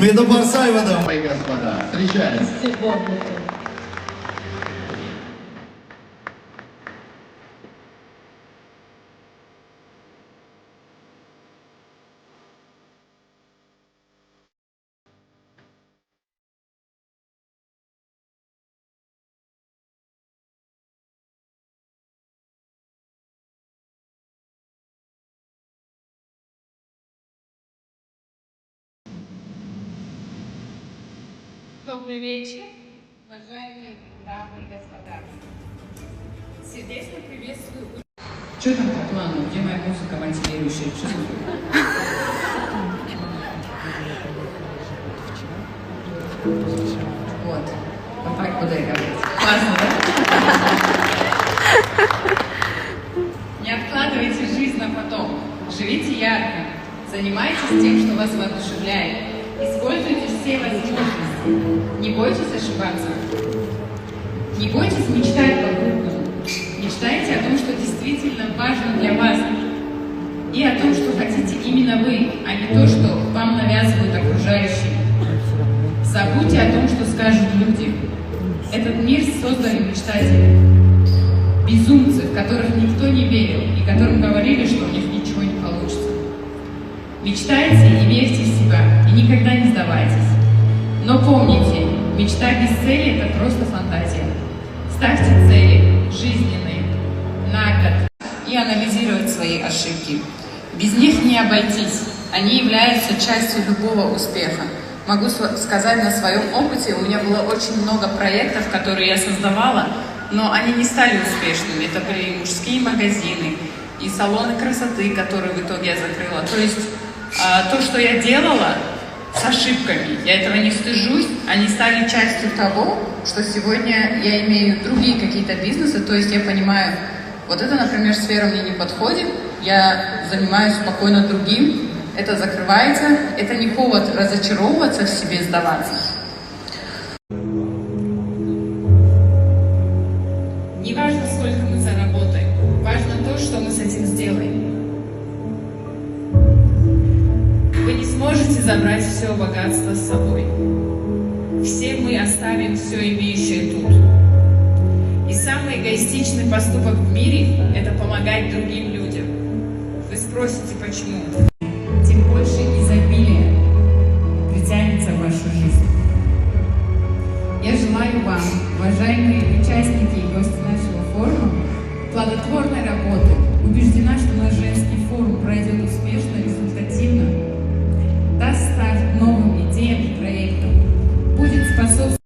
Умеда Барсаева, Мои господа, встречаем. Добрый вечер, уважаемые дамы и господа. Сердечно приветствую. Что там по плану? Где моя музыка мотивирующая? Что вот. Вот так буду я говорить. Классно, да? Не откладывайте жизнь на потом. Живите ярко. Занимайтесь тем, что вас воодушевляет. Используйте все возможности. Не бойтесь ошибаться. Не бойтесь мечтать по-крупному. Мечтайте о том, что действительно важно для вас. И о том, что хотите именно вы, а не то, что вам навязывают окружающие. Забудьте о том, что скажут люди. Этот мир создали мечтатели. Безумцы, в которых никто не верил и которым говорили, что у них ничего не получится. Мечтайте и верьте в себя, и никогда не сдавайтесь. Но помните, мечта без цели – это просто фантазия. Ставьте цели жизненные, на год, и анализировать свои ошибки. Без них не обойтись, они являются частью любого успеха. Могу сказать на своем опыте, у меня было очень много проектов, которые я создавала, но они не стали успешными. Это были и мужские магазины, и салоны красоты, которые в итоге я закрыла. То есть то, что я делала с ошибками, я этого не стыжусь, они стали частью того, что сегодня я имею другие какие-то бизнесы, то есть я понимаю, вот это, например, сфера мне не подходит, я занимаюсь спокойно другим, это закрывается, это не повод разочаровываться в себе, сдаваться. Не важно, сколько мы заработаем, важно то, что мы с этим сделаем. Вы не сможете забрать все богатство с собой. Все мы оставим все имеющее тут. И самый эгоистичный поступок в мире – это помогать другим людям. Вы спросите, почему? Тем больше изобилия притянется в вашу жизнь. Я желаю вам, уважаемые участники и гости нашего форума, плодотворной работы. Убеждена, что наш женский форум пройдет успешно, результативно, даст старт новым идеям и проектам, будет способствовать